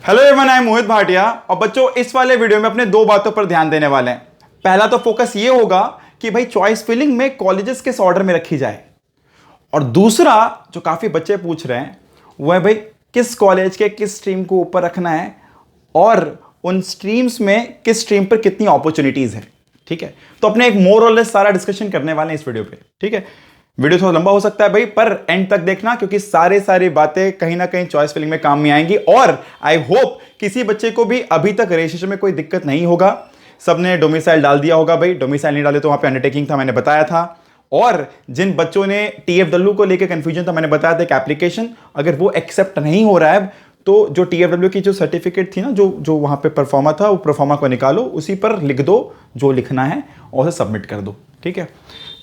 Hello everyone, I am मोहित भाटिया। और बच्चों, इस वाले वीडियो में अपने दो बातों पर ध्यान देने वाले हैं। पहला तो फोकस ये होगा कि भाई चॉइस फिलिंग में कॉलेजेस किस ऑर्डर में रखी जाए, और दूसरा जो काफी बच्चे पूछ रहे हैं वो है भाई किस कॉलेज के किस स्ट्रीम को ऊपर रखना है और उन स्ट्रीम्स में किस स्ट्रीम पर कितनी अपॉर्चुनिटीज है। ठीक है, तो अपने एक मोर और लेस सारा डिस्कशन करने वाले हैं इस वीडियो पे। ठीक है, वीडियो थोड़ा लंबा हो सकता है भाई, पर एंड तक देखना क्योंकि सारी बातें कहीं ना कहीं चॉइस फिलिंग में काम में आएंगी। और आई होप किसी बच्चे को भी अभी तक रजिस्ट्रेशन में कोई दिक्कत नहीं होगा। सबने डोमिसाइल डाल दिया होगा भाई, डोमिसाइल नहीं डाले तो वहां पे अंडरटेकिंग था, मैंने बताया था। और जिन बच्चों ने टीएफडब्ल्यू को लेकर कंफ्यूजन था, मैंने बताया था एक एप्लीकेशन, अगर वो एक्सेप्ट नहीं हो रहा है तो जो टीएफडब्ल्यू की जो सर्टिफिकेट थी ना, जो वहां पे परफॉर्मा था, वो परफॉर्मा को निकालो, उसी पर लिख दो जो लिखना है और उसे सबमिट कर दो। ठीक है,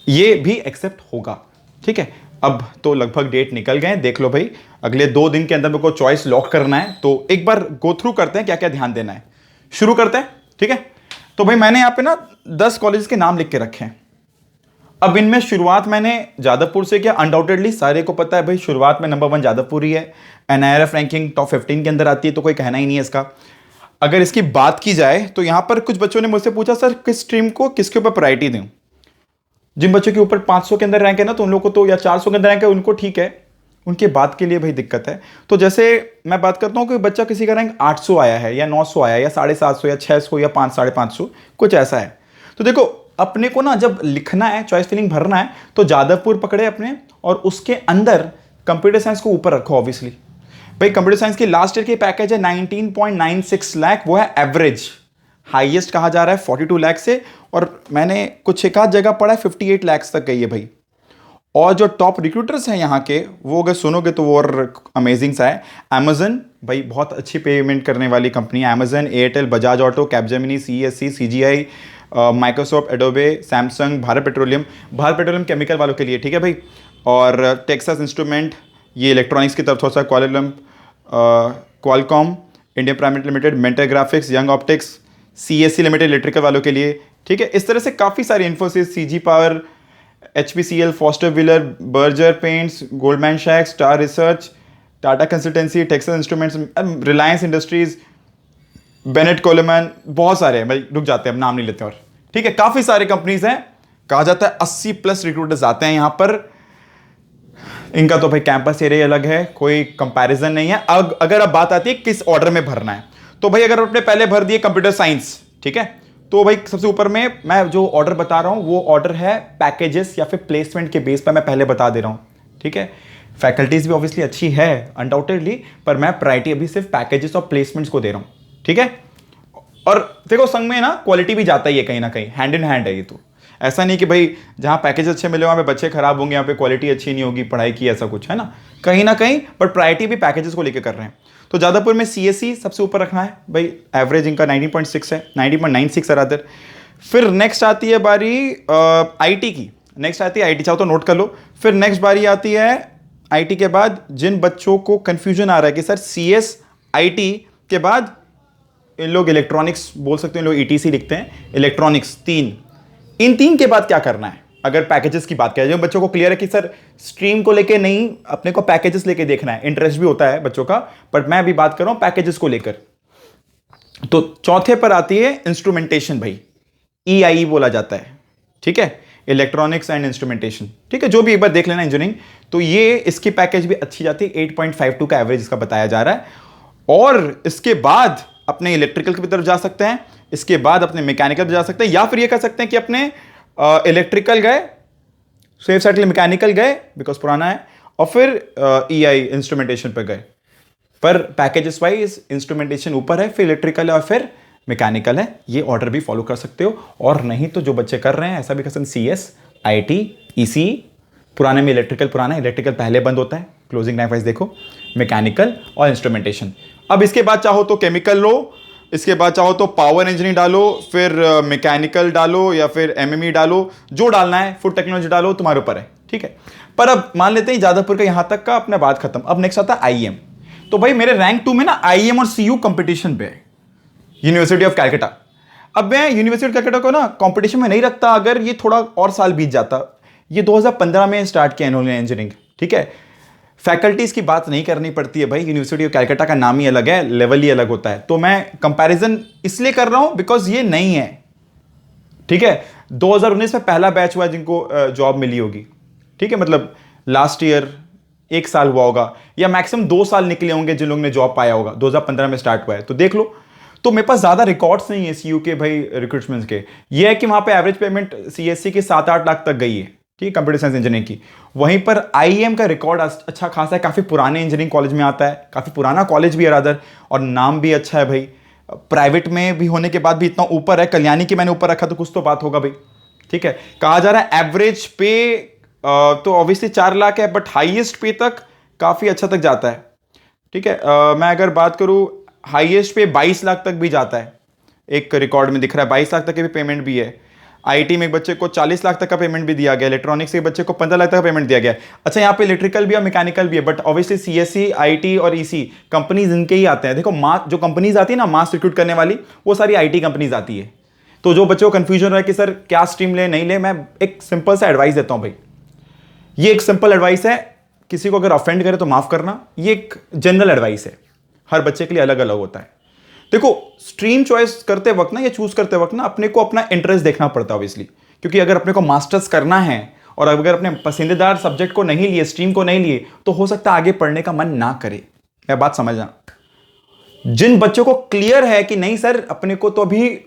ये भी एक्सेप्ट होगा। ठीक है, अब तो लगभग डेट निकल गए, देख लो भाई। अगले 2 दिन के अंदर मेरे को चॉइस लॉक करना है, तो एक बार गो थ्रू करते हैं क्या क्या ध्यान देना है। शुरू करते हैं। ठीक है, तो भाई मैंने यहां पे ना 10 कॉलेज के नाम लिख के रखे हैं। अब इनमें शुरुआत मैंने जादवपुर से किया। अनडाउटेडली सारे को पता है भाई, शुरुआत में नंबर 1 जादवपुर ही है। एनआईआरएफ रैंकिंग टॉप 15 के अंदर आती है, तो कोई कहना ही नहीं है इसका। अगर इसकी बात की जाए तो यहां पर कुछ बच्चों ने मुझसे पूछा, सर किस स्ट्रीम को किसके ऊपर प्रायोरिटी दूं। जिन बच्चों के ऊपर 500 के अंदर रैंक है ना, तो उन लोगों को तो, या 400 के अंदर रैंक है उनको ठीक है, उनके बात के लिए भाई दिक्कत है। तो जैसे मैं बात करता हूं कि बच्चा किसी का रैंक 800 आया है या 900 आया या 750 या 600 या 500-550 कुछ ऐसा है, तो देखो अपने को ना जब लिखना है, चॉइस फिलिंग भरना है, तो जादवपुर पकड़े अपने और उसके अंदर कंप्यूटर साइंस को ऊपर रखो। ऑब्वियसली भाई कंप्यूटर साइंस की लास्ट ईयर की पैकेज है 19.96 लाख, वो है एवरेज। हाईएस्ट कहा जा रहा है 42 लाख से, और मैंने कुछ एक आध जगह पढ़ा है 58 लाख तक गई है भाई। और जो टॉप रिक्रूटर्स हैं यहाँ के, वो अगर सुनोगे तो वो और अमेजिंग सा है। अमेजन भाई बहुत अच्छी पेमेंट करने वाली कंपनी है। Amazon, Airtel, Bajaj auto, Capgemini, CSC, CGI, Microsoft, Adobe, Samsung, Bharat petroleum chemical वालों के लिए। ठीक है भाई, और टेक्सास इंस्ट्रूमेंट, ये इलेक्ट्रॉनिक्स की तरफ थोड़ा सा, Qualcomm, Indian private limited, mentor graphics, young optics, CSC limited electrical वालों के लिए। ठीक है, इस तरह से काफ़ी सारे, Infosys, CG Power, HPCL, Foster Wheeler, Berger Paints, Goldman सैक्स, Star Research, Tata Consultancy, Texas Instruments, Reliance Industries, Bennett Coleman, बहुत सारे हैं भाई, रुक जाते हैं, अब नाम नहीं लेते। और ठीक है, काफ़ी सारे कंपनीज हैं। कहा जाता है 80+ रिक्रूटर्स आते हैं यहाँ पर। इनका तो भाई कैंपस एरिया अलग है, कोई कंपैरिजन नहीं है। अगर अब बात आती है किस ऑर्डर में भरना है, तो भाई अगर आपने पहले भर दिए कंप्यूटर साइंस, ठीक है, तो भाई सबसे ऊपर में मैं जो ऑर्डर बता रहा हूं वो ऑर्डर है पैकेजेस या फिर प्लेसमेंट के बेस पर, मैं पहले बता दे रहा हूं। ठीक है, फैकल्टीज भी ऑब्वियसली अच्छी है अनडाउटेडली, पर मैं प्रायोरिटी अभी सिर्फ पैकेजेस और प्लेसमेंट्स को दे रहा हूं। ठीक है, और देखो संग में ना क्वालिटी भी जाता ही है, कहीं ना कहीं हैंड इन हैंड है ये। तो ऐसा नहीं कि भाई जहां पैकेज अच्छे मिले वहां पे बच्चे खराब होंगे, यहाँ पे क्वालिटी अच्छी नहीं होगी पढ़ाई की, ऐसा कुछ है ना, कहीं ना कहीं। बट प्रायोरिटी भी पैकेजेस को लेकर कर रहे हैं। तो जादवपुर में सीएससी सबसे ऊपर रखना है भाई, एवरेज इनका 90.6 है, 90.96 है रादर। फिर नेक्स्ट आती है बारी आईटी की, नेक्स्ट आती है आईटी, चाहो तो नोट कर लो। फिर नेक्स्ट बारी आती है आईटी के बाद, जिन बच्चों को कंफ्यूजन आ रहा है कि सर सीएस आईटी के बाद इन लोग इलेक्ट्रॉनिक्स बोल सकते हैं, इन लोग ईटीसी लिखते हैं, इलेक्ट्रॉनिक्स, इन तीन के बाद क्या करना है। अगर पैकेजेस की बात करें, जो बच्चों को क्लियर है कि सर स्ट्रीम को लेके नहीं, अपने को पैकेजेस लेके देखना है, इंटरेस्ट भी होता है बच्चों का, बट मैं अभी बात कर रहा हूं पैकेजेस को लेकर। तो चौथे पर आती है इंस्ट्रूमेंटेशन भाई, ईआई बोला जाता है। ठीक है, इलेक्ट्रॉनिक्स एंड इंस्ट्रूमेंटेशन। ठीक है, जो भी एक बार देख लेना इंजीनियरिंग, तो ये इसकी पैकेज भी अच्छी जाती है, 8.52 का एवरेज इसका बताया जा रहा है। और इसके बाद अपने इलेक्ट्रिकल की तरफ जा सकते हैं, इसके बाद अपने मैकेनिकल पे जा सकते हैं, या फिर ये कर सकते हैं कि अपने इलेक्ट्रिकल गए, सेफ साइड के लिए मैकेनिकल गए बिकॉज पुराना है, और फिर ईआई इंस्ट्रूमेंटेशन पे गए। पर पैकेजेस वाइज इंस्ट्रूमेंटेशन ऊपर है, फिर इलेक्ट्रिकल है और फिर मैकेनिकल है। ये ऑर्डर भी फॉलो कर सकते हो, और नहीं तो जो बच्चे कर रहे हैं ऐसा भी कर सकते हैं, सीएस, आईटी, ईसी, पुराने में इलेक्ट्रिकल, पुराना इलेक्ट्रिकल पहले बंद होता है, क्लोजिंग टाइम वाइज देखो, मैकेनिकल और इंस्ट्रूमेंटेशन। अब इसके बाद चाहो तो केमिकल लो, इसके बाद चाहो तो पावर इंजीनियरिंग डालो, फिर मैकेनिकल डालो, या फिर एमएमई डालो, जो डालना है, फूड टेक्नोलॉजी डालो, तुम्हारे ऊपर है। ठीक है, पर अब मान लेते हैं जादवपुर का यहां तक का अपना बात खत्म। अब नेक्स्ट आता है आईएम। तो भाई मेरे रैंक 2 में ना आईएम और सीयू कंपटीशन पे है, यूनिवर्सिटी ऑफ कैलकाटा। अब मैं यूनिवर्सिटी ऑफ कैलकाटा को ना कंपटीशन में नहीं रखता अगर ये थोड़ा और साल बीत जाता। ये 2015 में स्टार्ट किया इन्होंने इंजीनियरिंग। ठीक है, फैकल्टीज की बात नहीं करनी पड़ती है भाई, यूनिवर्सिटी ऑफ कैलकाटा का नाम ही अलग है, लेवल ही अलग होता है। तो मैं कंपैरिजन इसलिए कर रहा हूं बिकॉज ये नहीं है, ठीक है। 2019 में पहला बैच हुआ जिनको जॉब मिली होगी, ठीक है, मतलब लास्ट ईयर 1 साल हुआ होगा, या मैक्सिमम 2 साल निकले होंगे जिन लोगों ने जॉब पाया होगा। 2015 में स्टार्ट हुआ है, तो देख लो। तो मेरे पास ज्यादा रिकॉर्ड्स नहीं है सीयू के भाई रिक्रूटमेंट्स के। ये है कि वहां पे एवरेज पेमेंट सीएससी के 7-8 लाख तक गई है, ठीक है, कंप्यूटर साइंस इंजीनियरिंग की। वहीं पर आईएम का रिकॉर्ड अच्छा खासा है, काफी पुराने इंजीनियरिंग कॉलेज में आता है, काफी पुराना कॉलेज भी है रादर, और नाम भी अच्छा है भाई। प्राइवेट में भी होने के बाद भी इतना ऊपर है, कल्याणी की मैंने ऊपर रखा तो कुछ तो बात होगा भाई, ठीक है। कहा जा रहा है एवरेज पे तो ऑब्वियसली 4 लाख है, बट हाईएस्ट पे तक काफी अच्छा तक जाता है, ठीक है। मैं अगर बात करूं, हाईएस्ट पे 22 लाख तक भी जाता है, एक रिकॉर्ड में दिख रहा है 22 लाख तक की भी पेमेंट भी है। आईटी में एक बच्चे को 40 लाख तक का पेमेंट भी दिया गया, इलेक्ट्रॉनिक्स के बच्चे को 15 लाख तक का पेमेंट दिया गया। अच्छा, यहाँ पे इलेक्ट्रिकल भी और मैकेनिकल भी है, बट ऑब्वियसली सीएससी, आईटी और ईसी कंपनीज इनके ही आते हैं। देखो जो कंपनीज आती है ना मास रिक्रूट करने वाली, वो सारी आईटी कंपनीज आती है। तो जो बच्चों को कंफ्यूजन रहा कि सर क्या स्ट्रीम ले नहीं ले, मैं एक सिंपल सा एडवाइस देता हूं भाई। ये एक सिंपल एडवाइस है, किसी को अगर ऑफेंड करे तो माफ करना, ये एक जनरल एडवाइस है, हर बच्चे के लिए अलग अलग होता है। देखो स्ट्रीम चॉइस करते वक्त ना, या चूज करते वक्त ना, अपने को अपना इंटरेस्ट देखना पड़ता है ऑब्वियसली, क्योंकि अगर अपने को मास्टर्स करना है और अगर अपने पसंदीदार सब्जेक्ट को नहीं लिए, स्ट्रीम को नहीं लिए, तो हो सकता है आगे पढ़ने का मन ना करे। यह बात समझना। जिन बच्चों को क्लियर है कि नहीं सर अपने को तो अभी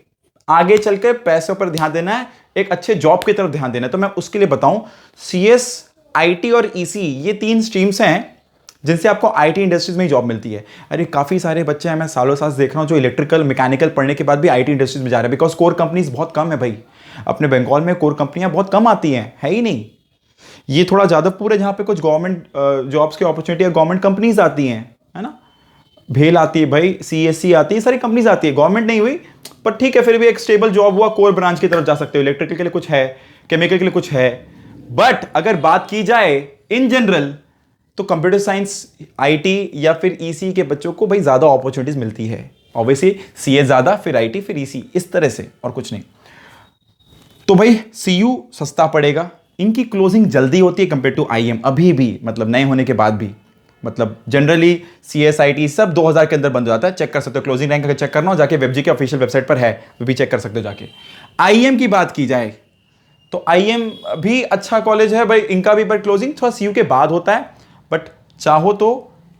आगे चल के पैसों पर ध्यान देना है, एक अच्छे जॉब की तरफ ध्यान देना है, तो मैं उसके लिए बताऊं, सीएस, आईटी और ईसी ये 3 स्ट्रीम्स हैं जिनसे आपको आईटी इंडस्ट्रीज में ही जॉब मिलती है। अरे काफी सारे बच्चे हैं, मैं सालों साल देख रहा हूं, जो इलेक्ट्रिकल मैकेनिकल पढ़ने के बाद भी आईटी इंडस्ट्रीज में जा रहे हैं, बिकॉज कोर कंपनीज बहुत कम है भाई। अपने बंगाल में कोर कंपनियां बहुत कम आती हैं, है ही नहीं। ये थोड़ा जादवपुर है जहां पे कुछ गवर्नमेंट जॉब्स की अपॉर्चुनिटी है, गवर्नमेंट कंपनीज आती हैं, है ना। भेल आती है भाई, सीएससी आती है, सारी कंपनीज आती है, गवर्नमेंट नहीं हुई पर ठीक है, फिर भी एक स्टेबल जॉब हुआ, कोर ब्रांच की तरफ जा सकते हो। इलेक्ट्रिकल के लिए कुछ है, केमिकल के लिए कुछ है, बट अगर बात की जाए इन जनरल तो कंप्यूटर साइंस, आईटी या फिर ईसी के बच्चों को भाई ज्यादा अपॉर्चुनिटीज मिलती है। ऑब्वियसली सीए ज्यादा, फिर आईटी, फिर ईसी, इस तरह से, और कुछ नहीं। तो भाई सीयू सस्ता पड़ेगा, इनकी क्लोजिंग जल्दी होती है कंपेयर टू आईएम, अभी भी, मतलब नए होने के बाद भी, मतलब जनरली सीएस, आईटी सब 2000 के अंदर बंद हो जाता है। चेक कर सकते हो, क्लोजिंग रैंक अगर चेक करना हो जाके वेबजी के ऑफिशियल वेबसाइट पर है, वो भी चेक कर सकते हो जाके। आईएम की बात की जाए तो आईएम भी अच्छा कॉलेज है भाई, इनका भी, बट क्लोजिंग थोड़ा सीयू के बाद होता है, बट चाहो तो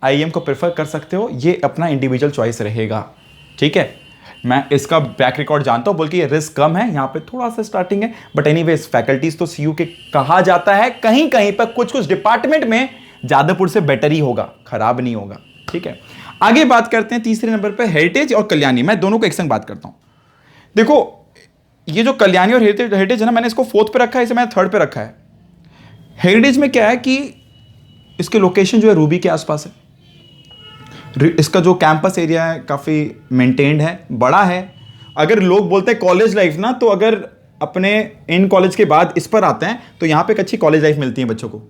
आईएम को प्रेफर कर सकते हो, ये अपना इंडिविजुअल चॉइस रहेगा, ठीक है। मैं इसका बैक रिकॉर्ड जानता हूं, बोल के ये रिस्क कम है, यहां पे थोड़ा सा स्टार्टिंग है, बट एनीवेज फैकल्टीज तो सीयू के कहा जाता है, कहीं कहीं पर कुछ कुछ डिपार्टमेंट में जादवपुर से बेटर ही होगा, खराब नहीं होगा, ठीक है। आगे बात करते हैं तीसरे नंबर पर हेरिटेज और कल्याणी। मैं दोनों को एक संग बात करता हूं। देखो ये जो कल्याणी और हेरिटेज है ना, मैंने इसको 4th पे रखा है, इसे मैंने 3rd पे रखा है। हेरिटेज में क्या है कि इसके लोकेशन जो है रूबी के आसपास है, इसका जो कैंपस एरिया है काफ़ी मेंटेन्ड है, बड़ा है। अगर लोग बोलते हैं कॉलेज लाइफ ना, तो अगर अपने इन कॉलेज के बाद इस पर आते हैं तो यहाँ पे एक अच्छी कॉलेज लाइफ मिलती है बच्चों को,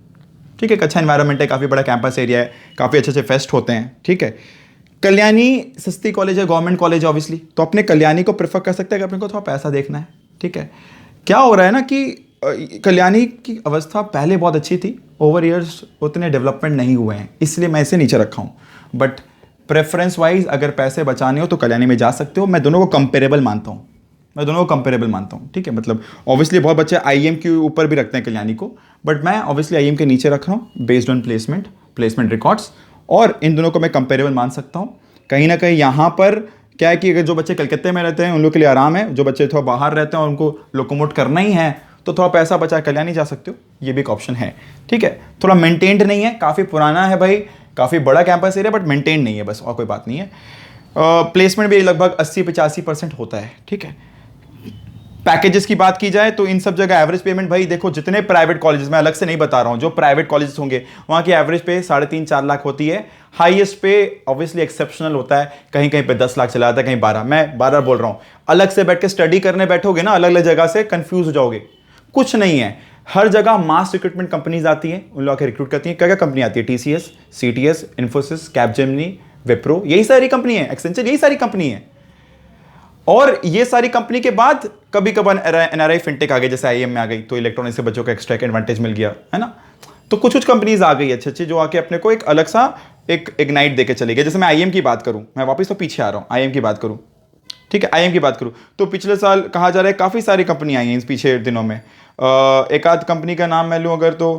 ठीक है। एक अच्छा एनवायरनमेंट है, काफ़ी बड़ा कैंपस एरिया है, काफ़ी अच्छे अच्छे फेस्ट होते हैं, ठीक है। कल्याणी सस्ती कॉलेज है, गवर्नमेंट कॉलेज है ऑब्वियसली, तो अपने कल्याणी को प्रेफर कर सकते हैं अगर अपने को थोड़ा पैसा देखना है, ठीक है। क्या हो रहा है ना कि कल्याणी की अवस्था पहले बहुत अच्छी थी, ओवर ईयर्स उतने डेवलपमेंट नहीं हुए हैं, इसलिए मैं इसे नीचे रखा हूँ। बट प्रेफरेंस वाइज अगर पैसे बचाने हो तो कल्याणी में जा सकते हो। मैं दोनों को कंपेरेबल मानता हूँ, ठीक है। मतलब ऑब्वियसली बहुत बच्चे आईएम के ऊपर भी रखते हैं कल्याणी को, बट मैं ऑब्वियसली आईएम के नीचे रख रहा हूँ बेस्ड ऑन प्लेसमेंट रिकॉर्ड्स, और इन दोनों को मैं कंपेरेबल मान सकता हूँ। कहीं ना कहीं यहाँ पर क्या है कि अगर जो बच्चे कलकत्ते में रहते हैं उन लोग के लिए आराम है, जो बच्चे थोड़ा बाहर रहते हैं और उनको लोकोमोट करना ही है तो थोड़ा पैसा बचा कल्याणी जा सकते हो, ये भी एक ऑप्शन है, ठीक है। थोड़ा मेंटेन्ड नहीं है, काफ़ी पुराना है भाई, काफ़ी बड़ा कैंपस एरिया, बट मेंटेन नहीं है, बस और कोई बात नहीं है। प्लेसमेंट भी लगभग 80-85% होता है, ठीक है। पैकेजेस की बात की जाए तो इन सब जगह एवरेज पेमेंट भाई देखो, जितने प्राइवेट कॉलेजेस, मैं अलग से नहीं बता रहा हूँ, जो प्राइवेट कॉलेजेस होंगे वहाँ की एवरेज पे 3.5-4 लाख होती है। हाईएस्ट पे ऑब्वियसली एक्सेप्शनल होता है, कहीं कहीं पे 10 लाख चला जाता है, कहीं 12। मैं 12 बोल रहा हूँ, अलग से बैठ के स्टडी करने बैठोगे ना अलग अलग जगह से, कंफ्यूज हो जाओगे। कुछ नहीं है, हर जगह मास रिक्रूटमेंट कंपनीज आती हैं, उन लोग के रिक्रूट करती हैं। क्या क्या कंपनी आती है? TCS, CTS, Infosys, Capgemini, Wipro, यही सारी कंपनी है, एक्सेंचर, यही सारी कंपनी है। और ये सारी कंपनी के बाद कभी कभार एनआरआई फिनटेक आ गई, जैसे आईएम में आ गई, तो इलेक्ट्रॉनिक्स के बच्चों को एक्स्ट्रा एडवांटेज मिल गया, है ना। तो कुछ कुछ कंपनीज आ गई अच्छी अच्छी जो आके अपने को एक अलग सा एक इग्नाइट देके चली गई। जैसे मैं आईएम की बात करूं, मैं वापस तो पीछे आ रहा हूं, आईएम की बात करूं, ठीक है, आईएम की बात करूं तो पिछले साल कहा जा रहा है काफ़ी सारी कंपनी आई हैं इस पीछे दिनों में। एक आध कंपनी का नाम मैं लूँ अगर तो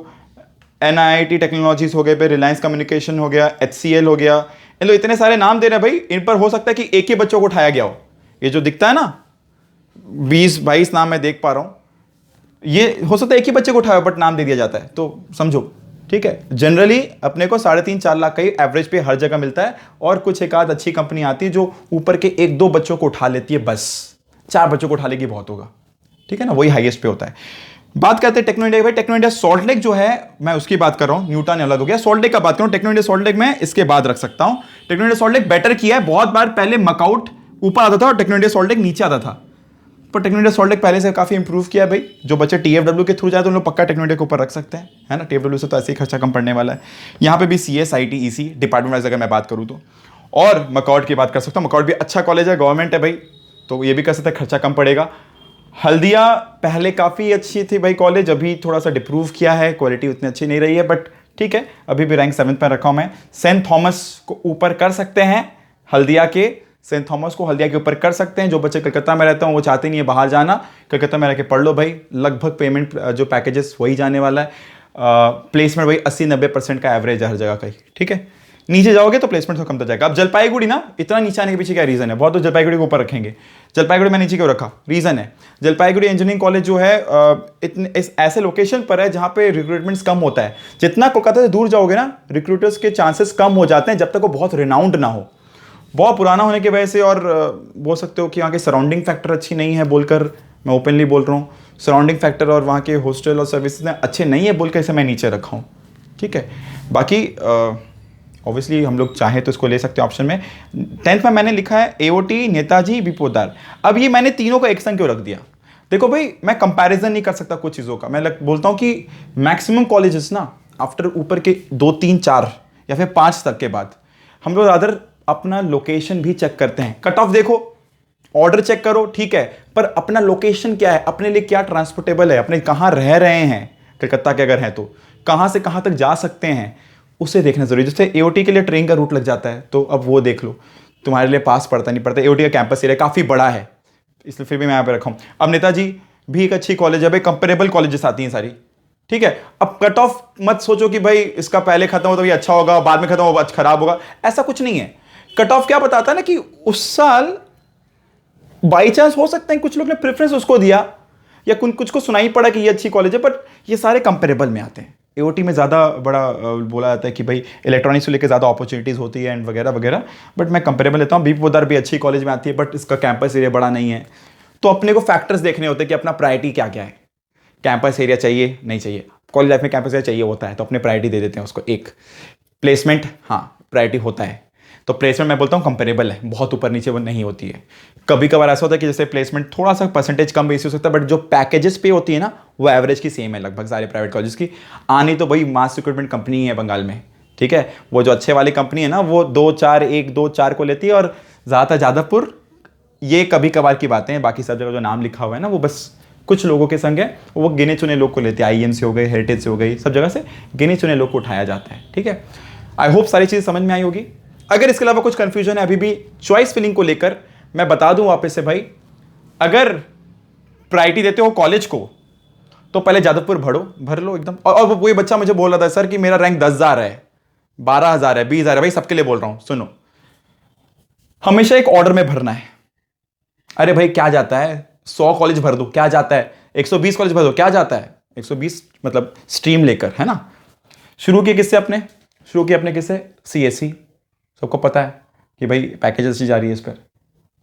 NIIT टेक्नोलॉजीज हो गए, पे रिलायंस कम्युनिकेशन हो गया, HCL हो गया, इन लोग इतने सारे नाम दे रहे हैं भाई, इन पर हो सकता है कि एक ही बच्चों को उठाया गया हो। ये जो दिखता है ना 20-22 नाम मैं देख पा रहा हूँ, ये हो सकता है एक ही बच्चे को उठाया बट नाम दे दिया जाता है, तो समझो, ठीक है। जनरली अपने को 3.5-4 लाख का ही एवरेज पे हर जगह मिलता है, और कुछ एक आध अच्छी कंपनी आती है जो ऊपर के 1-2 बच्चों को उठा लेती है, बस 4 बच्चों को उठा लेगी बहुत होगा, ठीक है ना, वही हाईएस्ट पे होता है। बात करते हैं टेक्नो इंडिया। भाई टेक्नो इंडिया सॉल्ट लेक जो है, मैं उसकी बात कर रहा हूं, न्यूटन अलग हो गया, सॉल्ट लेक का बात करूं, टेक्नो इंडिया सॉल्ट लेक मैं इसके बाद रख सकता हूं। टेक्नो इंडिया सॉल्ट लेक बेटर किया है बहुत बार, पहले मकआउट ऊपर आता था और टेक्नो इंडिया सॉल्ट लेक नीचे आता था, पर टेक्नो इंडिया सॉल्ट लेक पहले से काफी इंप्रूव किया है भाई। जो बच्चे TFW के थ्रू जाए तो उन लोग पक्का टेक्नो इंडिया के ऊपर रख सकते हैं, है ना, TFW से तो ऐसे ही खर्चा कम पड़ने वाला है। यहाँ पे भी CS IT EC department wise अगर मैं बात करूँ तो, और मकआउट की बात कर सकता हूँ, मकआउट भी अच्छा कॉलेज है, गवर्नमेंट है भाई, तो ये भी कर सकते हैं, खर्चा कम पड़ेगा। हल्दिया पहले काफ़ी अच्छी थी भाई कॉलेज, अभी थोड़ा सा डिप्रूव किया है, क्वालिटी उतनी अच्छी नहीं रही है, बट ठीक है, अभी भी रैंक 7th पर रखा हूँ मैं। सेंट थॉमस को ऊपर कर सकते हैं, हल्दिया के सेंट थॉमस को हल्दिया के ऊपर कर सकते हैं। जो बच्चे कलकत्ता में रहते हैं वो चाहते नहीं है बाहर जाना, कलकत्ता में रह के पढ़ लो भाई, लगभग पेमेंट जो पैकेजेस वही जाने वाला है, प्लेसमेंट वही 80-90% का एवरेज है हर जगह का ही, ठीक है। नीचे जाओगे तो प्लेसमेंट तो कम तो जाएगा। अब जलपाईगुड़ी ना, इतना नीचे आने के पीछे क्या रीज़न है, बहुत तो जलपाईगुड़ी को ऊपर रखेंगे, जलपाईगुड़ी में नीचे क्यों रखा, रीज़न है जलपाईगुड़ी इंजीनियरिंग कॉलेज जो है इतने इस ऐसे लोकेशन पर है जहाँ पे रिक्रूटमेंट्स कम होता है। जितना कोलकाता से दूर जाओगे ना, रिक्रूटर्स के चांसेस कम हो जाते हैं जब तक वो बहुत रिनाउंड ना हो, बहुत पुराना होने की वजह से, और बोल सकते हो कि वहाँ के सराउंडिंग फैक्टर अच्छी नहीं है बोलकर, मैं ओपनली बोल रहा हूँ, सराउंडिंग फैक्टर और वहाँ के हॉस्टल और सर्विसेज अच्छे नहीं है बोलकर इसे मैं नीचे रखा हूँ, ठीक है। बाकी ऑब्वियसली हम लोग चाहें तो इसको ले सकते हैं ऑप्शन में। 10th में मैंने लिखा है AOT, नेताजी, बी पोद्दार। अब ये मैंने तीनों को एक संग क्यों रख दिया, देखो भाई मैं कंपैरिजन नहीं कर सकता कुछ चीज़ों का, मैं बोलता हूँ कि मैक्सिमम कॉलेजेस ना आफ्टर ऊपर के 2, 3, 4 या फिर 5 तक के बाद हम लोग अदर अपना लोकेशन भी चेक करते हैं। कट ऑफ देखो, ऑर्डर चेक करो, ठीक है, पर अपना लोकेशन क्या है, अपने लिए क्या ट्रांसपोर्टेबल है, अपने कहाँ रह रहे हैं, कलकत्ता के अगर हैं तो कहाँ से कहाँ तक जा सकते हैं, उसे देखना जरूरी। जैसे AOT के लिए ट्रेन का रूट लग जाता है, तो अब वो देख लो, तुम्हारे लिए पास पड़ता नहीं पड़ता। AOT का कैंपस एरिया काफ़ी बड़ा है, इसलिए फिर भी मैं यहाँ पे रखा हूँ। अब नेताजी भी एक अच्छी कॉलेज है भाई, कंपेरेबल कॉलेजेस आती हैं सारी, ठीक है। अब कट ऑफ मत सोचो कि भाई इसका पहले खत्म हो तो ये अच्छा होगा, बाद में खत्म हो खराब होगा, ऐसा कुछ नहीं है। कट ऑफ क्या बताता है ना कि उस साल बाई चांस हो सकता है कुछ लोग ने प्रेफरेंस उसको दिया, या कुछ को सुनाई पड़ा कि ये अच्छी कॉलेज है, बट ये सारे कंपेरेबल में आते हैं। AOT में ज़्यादा बड़ा बोला जाता है कि भाई इलेक्ट्रॉनिक्स को लेकर ज़्यादा अपॉर्चुनिटीज़ होती है एंड वगैरह वगैरह, बट मैं कंपेरेबल लेता हूँ। बी पोद्दार भी अच्छी कॉलेज में आती है, बट इसका कैंपस एरिया बड़ा नहीं है, तो अपने को फैक्टर्स देखने होते हैं कि अपना प्रायोरिटी क्या क्या है। कैंपस एरिया चाहिए नहीं चाहिए, कॉलेज लाइफ में कैंपस एरिया चाहिए होता है, तो अपने प्रायोरिटी दे देते हैं उसको। एक प्लेसमेंट, हाँ प्रायोरिटी होता है, तो प्लेसमेंट मैं बोलता हूँ कंपेरेबल है, बहुत ऊपर नीचे वो नहीं होती है। कभी कभार ऐसा होता है कि जैसे प्लेसमेंट थोड़ा सा परसेंटेज कम बेसी हो सकता है, बट जो पैकेजेस पे होती है ना वो एवरेज की सेम है लगभग सारे प्राइवेट कॉलेज की। आनी तो भाई मास रिक्रूटमेंट कंपनी है बंगाल में, ठीक है, वो जो अच्छे वाली कंपनी है ना वो 1-2-4 को लेती है, और ज़्यादातर जादवपुर, ये कभी कभार की बातें हैं, बाकी सब जगह जो नाम लिखा हुआ है ना वो बस कुछ लोगों के संग है, वो गिने चुने लोग को लेते हैं। IIM से हो गए, हेरिटेज से हो गई, सब जगह से गिने चुने लोग को उठाया जाता है, ठीक है। आई होप सारी चीज़ समझ में आई होगी। अगर इसके अलावा कुछ कंफ्यूजन है अभी भी चॉइस फिलिंग को लेकर, मैं बता दूं वापस से भाई, अगर प्रायोरिटी देते हो कॉलेज को तो पहले जादवपुर भर लो एकदम। और वही बच्चा मुझे बोल रहा था सर कि मेरा रैंक 10,000 है, 12,000 है, 20,000 है, भाई सबके लिए बोल रहा हूं, सुनो, हमेशा एक ऑर्डर में भरना है। अरे भाई क्या जाता है, 100 कॉलेज भर दो क्या जाता है, 120 कॉलेज भर दो क्या जाता है, 120 मतलब स्ट्रीम लेकर, है ना। शुरू किए किससे, अपने किससे, CSE, सबको पता है कि भाई पैकेज अच्छी जा रही है इस पर।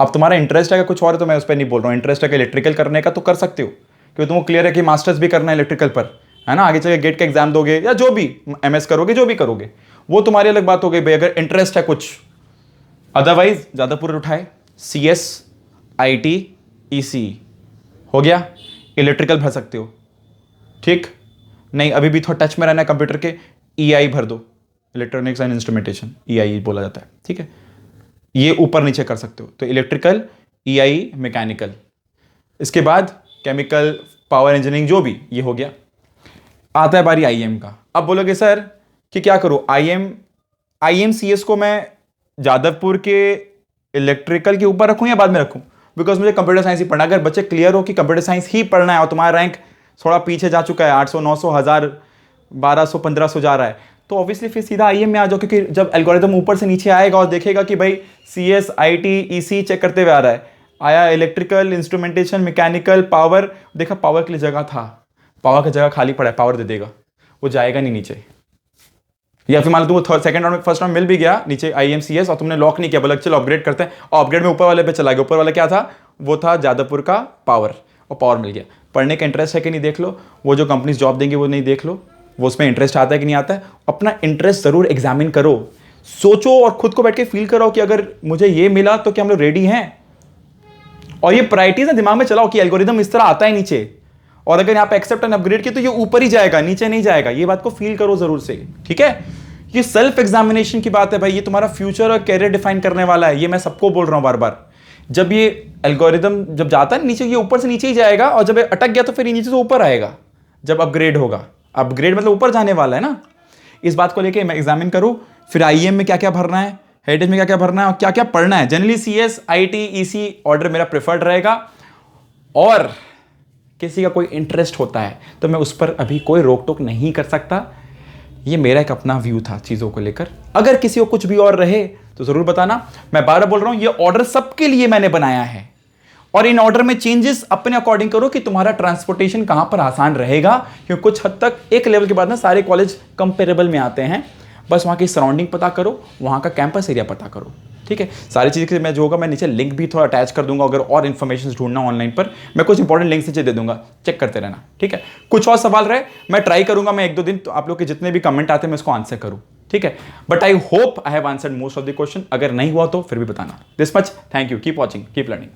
अब तुम्हारा इंटरेस्ट है कुछ और है तो मैं उस पर नहीं बोल रहा हूँ, इंटरेस्ट है कि इलेक्ट्रिकल करने का तो कर सकते हो, क्योंकि तुमको क्लियर है कि मास्टर्स भी करना है इलेक्ट्रिकल पर, है ना, आगे चल के गेट का एग्जाम दोगे या जो भी MS करोगे, जो भी करोगे वो तुम्हारी अलग बात हो गई भाई, अगर इंटरेस्ट है कुछ। अदरवाइज जादवपुर उठाए, CS IT EC हो गया, इलेक्ट्रिकल भर सकते हो, ठीक, नहीं अभी भी थोड़ा टच में रहना है कंप्यूटर के, EI भर दो, इलेक्ट्रॉनिक्स एंड इंस्ट्रूमेंटेशन, EI बोला जाता है, ठीक है, ये ऊपर नीचे कर सकते हो। तो इलेक्ट्रिकल, EI, मैकेनिकल, इसके बाद केमिकल, पावर इंजीनियरिंग, जो भी ये हो गया। आता है बारी IIM का। अब बोलोगे सर कि क्या करूं, IMCS को मैं जादवपुर के इलेक्ट्रिकल के ऊपर रखूं या बाद में रखूं, बिकॉज मुझे कंप्यूटर साइंस ही पढ़ना। अगर बच्चे क्लियर हो कि कंप्यूटर साइंस ही पढ़ना है और तुम्हारा रैंक थोड़ा पीछे जा चुका है, 800 900 1000 1200 1500 जा रहा है, तो ऑब्वियसली फिर सीधा IM में आ जाओ, क्योंकि जब एल्गोरिथम ऊपर से नीचे आएगा और देखेगा कि भाई CS IT EC चेक करते हुए आ रहा है, आया इलेक्ट्रिकल इंस्ट्रूमेंटेशन मैकेनिकल पावर, देखा पावर के लिए जगह था, पावर की जगह खाली पड़ा है, पावर दे देगा, वो जाएगा नहीं नीचे। या फिर मान लो तुमको सेकंड राउंड में फर्स्ट राउंड मिल भी गया नीचे IMCS और तुमने लॉक नहीं किया, बोला चलो अपग्रेड करते हैं, और अपग्रेड में ऊपर वाले पे चला गया। ऊपर वाला क्या था, वो था जादवपुर का पावर, और पावर मिल गया। पढ़ने का इंटरेस्ट है कि नहीं देख लो, वो जो कंपनीज जॉब देंगे वो नहीं देख लो, वो उसमें इंटरेस्ट आता है कि नहीं आता है। अपना इंटरेस्ट जरूर एग्जामिन करो, सोचो और खुद को बैठ के फील करो कि अगर मुझे ये मिला तो क्या हम लोग रेडी हैं। और ये प्रायोरिटीज दिमाग में चलाओ कि एल्गोरिदम इस तरह आता है नीचे, और अगर यहाँ पे एक्सेप्ट एंड अपग्रेड किया तो ये ऊपर ही जाएगा, नीचे नहीं जाएगा। ये बात को फील करो जरूर से, ठीक है। ये सेल्फ एग्जामिनेशन की बात है भाई, ये तुम्हारा फ्यूचर और कैरियर डिफाइन करने वाला है, ये मैं सबको बोल रहा हूं बार बार। जब ये एल्गोरिदम जब जाता है नीचे, ये ऊपर से नीचे ही जाएगा, और जब ये अटक गया तो फिर नीचे से ऊपर आएगा जब अपग्रेड होगा। अपग्रेड मतलब ऊपर जाने वाला है ना। इस बात को लेके मैं एग्जामिन करूं, फिर IM में क्या क्या भरना है, हेरिटेज में क्या क्या भरना है और क्या क्या पढ़ना है। Generally CS IT EC order मेरा प्रेफर्ड रहेगा, और किसी का कोई इंटरेस्ट होता है तो मैं उस पर अभी कोई रोक टोक नहीं कर सकता। ये मेरा एक अपना व्यू था चीज़ों को लेकर। अगर किसी को कुछ भी और रहे तो ज़रूर बताना। मैं बार बार बोल रहा हूँ, ये ऑर्डर सबके लिए मैंने बनाया है, और इन ऑर्डर में चेंजेस अपने अकॉर्डिंग करो कि तुम्हारा ट्रांसपोर्टेशन कहाँ पर आसान रहेगा, क्योंकि कुछ हद तक एक लेवल के बाद ना सारे कॉलेज कंपेरेबल में आते हैं। बस वहाँ की सराउंडिंग पता करो, वहाँ का कैंपस एरिया पता करो, ठीक है। सारी चीज़ के मैं जो होगा मैं नीचे लिंक भी थोड़ा अटैच कर दूंगा, अगर और इन्फॉर्मेशन ढूंढना ऑनलाइन पर मैं कुछ इंपॉर्टेंट लिंक्स नीचे दे दूंगा, चेक करते रहना, ठीक है। कुछ और सवाल रहे मैं ट्राई करूंगा, मैं 1-2 दिन तो आप लोग के जितने भी कमेंट आते हैं मैं उसको आंसर करूँ, ठीक है। But I hope I have answered most of the question. अगर नहीं हुआ तो फिर भी बताना। This much, thank you, keep watching, keep learning.